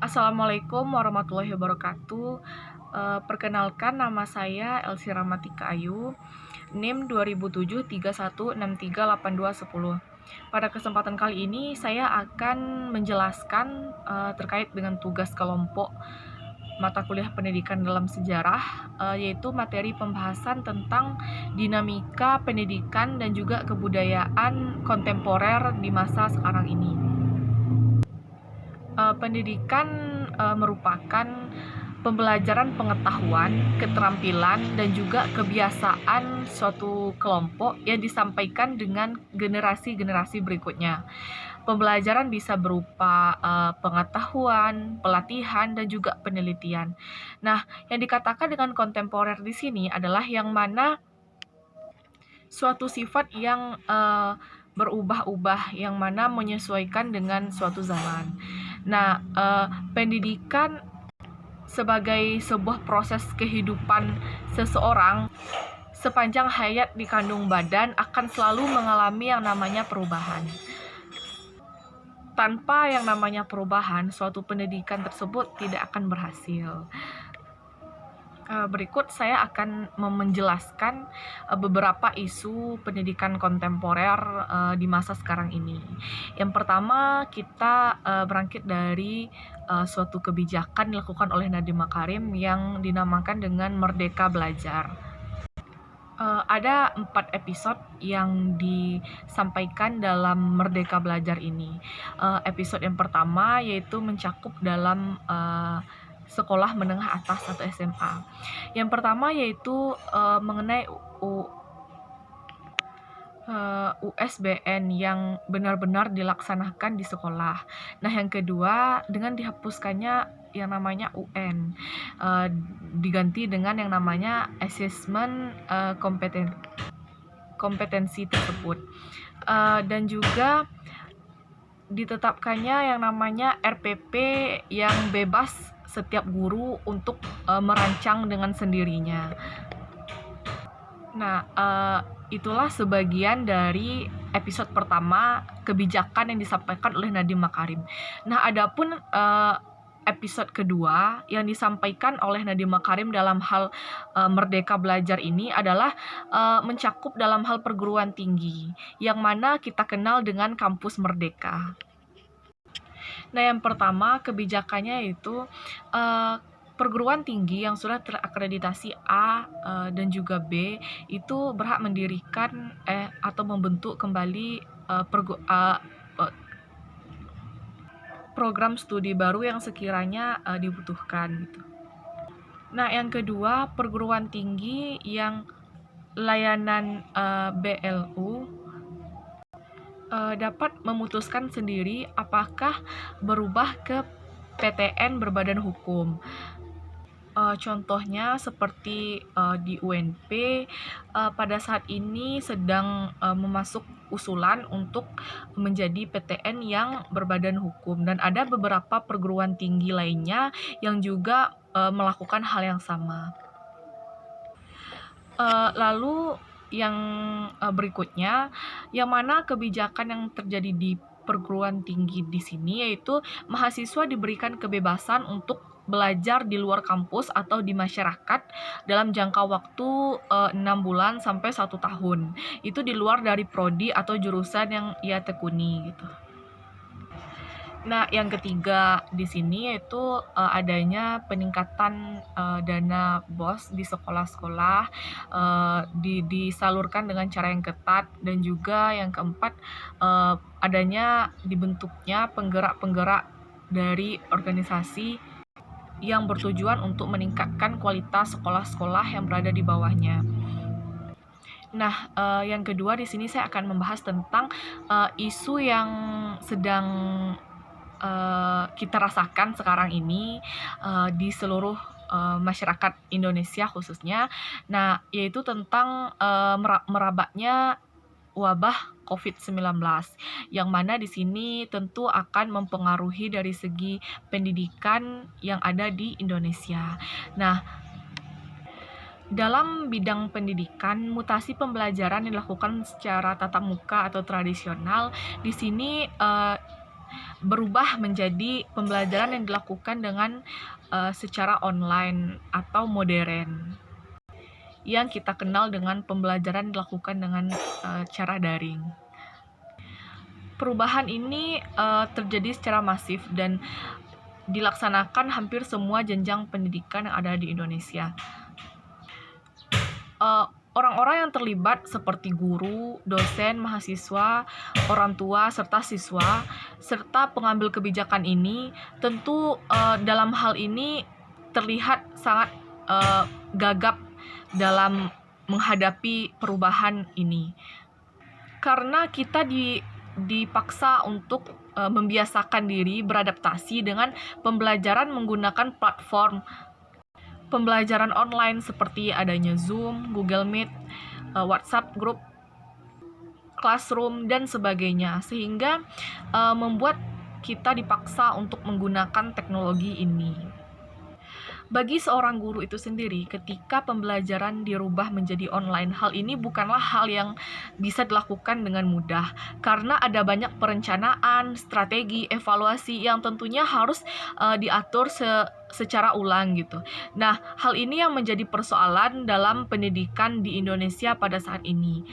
Assalamualaikum warahmatullahi wabarakatuh. Perkenalkan nama saya Elsi Ramatika Ayu, NIM 2007 31638210. Pada kesempatan kali ini saya akan menjelaskan terkait dengan tugas kelompok mata kuliah pendidikan dalam sejarah, yaitu materi pembahasan tentang dinamika pendidikan dan juga kebudayaan kontemporer di masa sekarang ini. Pendidikan merupakan pembelajaran pengetahuan, keterampilan, dan juga kebiasaan suatu kelompok yang disampaikan dengan generasi-generasi berikutnya. Pembelajaran bisa berupa pengetahuan, pelatihan, dan juga penelitian. Nah, yang dikatakan dengan kontemporer di sini adalah yang mana suatu sifat yang berubah-ubah, yang mana menyesuaikan dengan suatu zaman. Nah, pendidikan sebagai sebuah proses kehidupan seseorang sepanjang hayat di kandung badan akan selalu mengalami yang namanya perubahan. Tanpa yang namanya perubahan, suatu pendidikan tersebut tidak akan berhasil. Berikut saya akan menjelaskan beberapa isu pendidikan kontemporer di masa sekarang ini. Yang pertama, kita berangkit dari suatu kebijakan dilakukan oleh Nadiem Makarim yang dinamakan dengan Merdeka Belajar. Ada 4 episode yang disampaikan dalam Merdeka Belajar ini. Episode yang pertama yaitu mencakup dalam sekolah menengah atas atau SMA. Yang pertama yaitu mengenai USBN yang benar-benar dilaksanakan di sekolah. Nah, yang kedua dengan dihapuskannya yang namanya UN, diganti dengan yang namanya Assessment kompetensi tersebut, dan juga ditetapkannya yang namanya RPP yang bebas setiap guru untuk merancang dengan sendirinya. Nah, itulah sebagian dari episode pertama kebijakan yang disampaikan oleh Nadiem Makarim. Nah, adapun episode kedua yang disampaikan oleh Nadiem Makarim dalam hal Merdeka Belajar ini adalah mencakup dalam hal perguruan tinggi, yang mana kita kenal dengan kampus merdeka. Nah, yang pertama kebijakannya itu perguruan tinggi yang sudah terakreditasi A dan juga B itu berhak mendirikan atau membentuk kembali program studi baru yang sekiranya dibutuhkan gitu. Nah, yang kedua, perguruan tinggi yang layanan BLU dapat memutuskan sendiri apakah berubah ke PTN berbadan hukum. Contohnya seperti di UNP pada saat ini sedang memasuk usulan untuk menjadi PTN yang berbadan hukum, dan ada beberapa perguruan tinggi lainnya yang juga melakukan hal yang sama. Lalu yang berikutnya, yang mana kebijakan yang terjadi di perguruan tinggi di sini yaitu mahasiswa diberikan kebebasan untuk belajar di luar kampus atau di masyarakat dalam jangka waktu 6 bulan sampai 1 tahun. Itu di luar dari prodi atau jurusan yang ia tekuni gitu. Nah, yang ketiga di sini yaitu adanya peningkatan dana BOS di sekolah-sekolah, disalurkan dengan cara yang ketat, dan juga yang keempat adanya dibentuknya penggerak-penggerak dari organisasi yang bertujuan untuk meningkatkan kualitas sekolah-sekolah yang berada di bawahnya. Nah, yang kedua di sini saya akan membahas tentang isu yang sedang kita rasakan sekarang ini di seluruh masyarakat Indonesia khususnya. Nah, yaitu tentang merabatnya wabah COVID-19, yang mana di sini tentu akan mempengaruhi dari segi pendidikan yang ada di Indonesia. Nah, dalam bidang pendidikan, mutasi pembelajaran dilakukan secara tatap muka atau tradisional. Di sini berubah menjadi pembelajaran yang dilakukan dengan secara online atau modern, yang kita kenal dengan pembelajaran dilakukan dengan cara daring. Perubahan ini terjadi secara masif dan dilaksanakan hampir semua jenjang pendidikan yang ada di Indonesia. Orang-orang yang terlibat seperti guru, dosen, mahasiswa, orang tua, serta siswa, serta pengambil kebijakan ini tentu dalam hal ini terlihat sangat gagap dalam menghadapi perubahan ini. Karena kita dipaksa untuk membiasakan diri beradaptasi dengan pembelajaran menggunakan platform pembelajaran online seperti adanya Zoom, Google Meet, WhatsApp Group, Classroom, dan sebagainya, sehingga membuat kita dipaksa untuk menggunakan teknologi ini. Bagi seorang guru itu sendiri, ketika pembelajaran dirubah menjadi online, hal ini bukanlah hal yang bisa dilakukan dengan mudah, karena ada banyak perencanaan, strategi, evaluasi yang tentunya harus diatur secara ulang gitu. Nah, hal ini yang menjadi persoalan dalam pendidikan di Indonesia pada saat ini.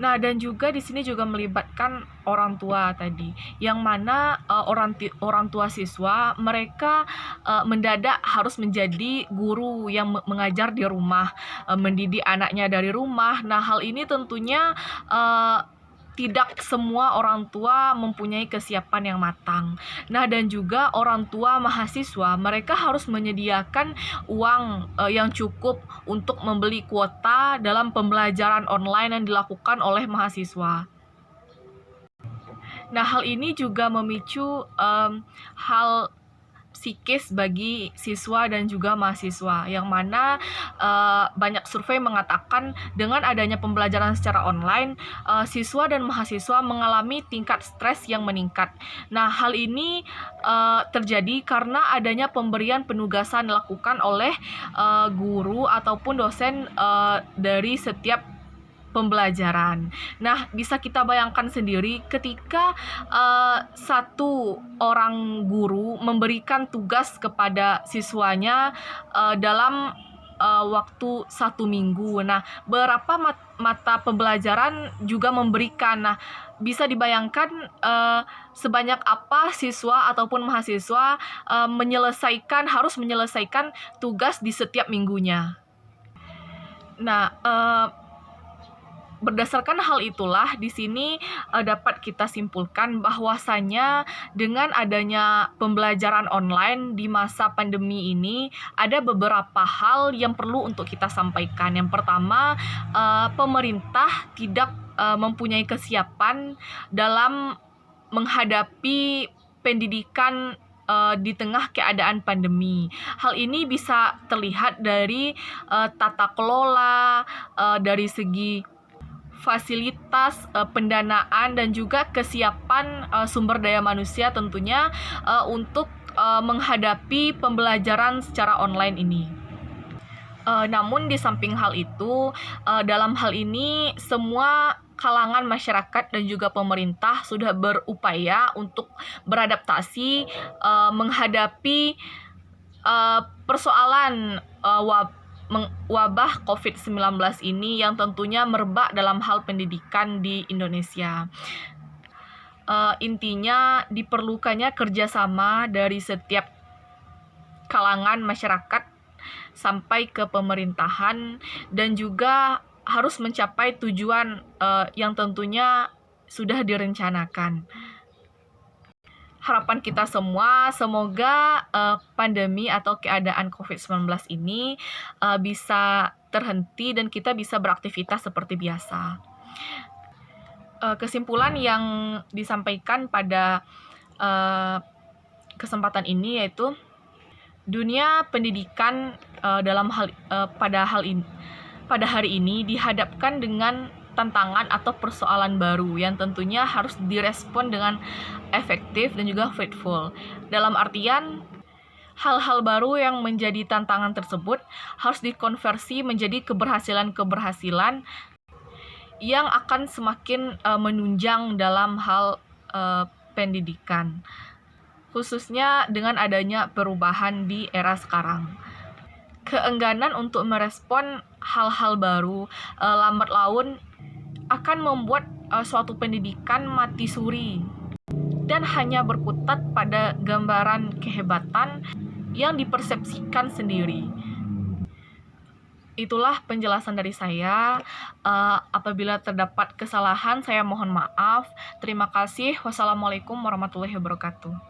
Nah, dan juga di sini juga melibatkan orang tua tadi, yang mana orang tua siswa mereka mendadak harus menjadi guru yang mengajar di rumah, mendidik anaknya dari rumah. Nah, hal ini tentunya tidak semua orang tua mempunyai kesiapan yang matang. Nah, dan juga orang tua mahasiswa, mereka harus menyediakan uang yang cukup untuk membeli kuota dalam pembelajaran online yang dilakukan oleh mahasiswa. Nah, hal ini juga memicu hal psikis bagi siswa dan juga mahasiswa, yang mana banyak survei mengatakan dengan adanya pembelajaran secara online, siswa dan mahasiswa mengalami tingkat stres yang meningkat. Nah, hal ini terjadi karena adanya pemberian penugasan dilakukan oleh guru ataupun dosen dari setiap pembelajaran. Nah, bisa kita bayangkan sendiri ketika satu orang guru memberikan tugas kepada siswanya dalam waktu 1 minggu. Nah, berapa mata pembelajaran juga memberikan. Nah, bisa dibayangkan sebanyak apa siswa ataupun mahasiswa harus menyelesaikan tugas di setiap minggunya. Nah, berdasarkan hal itulah di sini dapat kita simpulkan bahwasanya dengan adanya pembelajaran online di masa pandemi ini ada beberapa hal yang perlu untuk kita sampaikan. Yang pertama, pemerintah tidak mempunyai kesiapan dalam menghadapi pendidikan di tengah keadaan pandemi. Hal ini bisa terlihat dari tata kelola, dari segi fasilitas, pendanaan, dan juga kesiapan sumber daya manusia tentunya untuk menghadapi pembelajaran secara online ini. Namun di samping hal itu, dalam hal ini semua kalangan masyarakat dan juga pemerintah sudah berupaya untuk beradaptasi menghadapi persoalan wabah COVID-19 ini yang tentunya merebak dalam hal pendidikan di Indonesia. Intinya diperlukannya kerjasama dari setiap kalangan masyarakat sampai ke pemerintahan, dan juga harus mencapai tujuan yang tentunya sudah direncanakan. Harapan kita semua, semoga pandemi atau keadaan COVID-19 ini bisa terhenti dan kita bisa beraktivitas seperti biasa. Kesimpulan yang disampaikan pada kesempatan ini yaitu dunia pendidikan pada hari ini dihadapkan dengan tantangan atau persoalan baru yang tentunya harus direspon dengan efektif dan juga faithful. Dalam artian, hal-hal baru yang menjadi tantangan tersebut harus dikonversi menjadi keberhasilan-keberhasilan yang akan semakin menunjang dalam hal pendidikan, khususnya dengan adanya perubahan di era sekarang. Keengganan untuk merespon hal-hal baru lambat laun akan membuat suatu pendidikan mati suri dan hanya berkutat pada gambaran kehebatan yang dipersepsikan sendiri. Itulah penjelasan dari saya. Apabila terdapat kesalahan, saya mohon maaf. Terima kasih. Wassalamualaikum warahmatullahi wabarakatuh.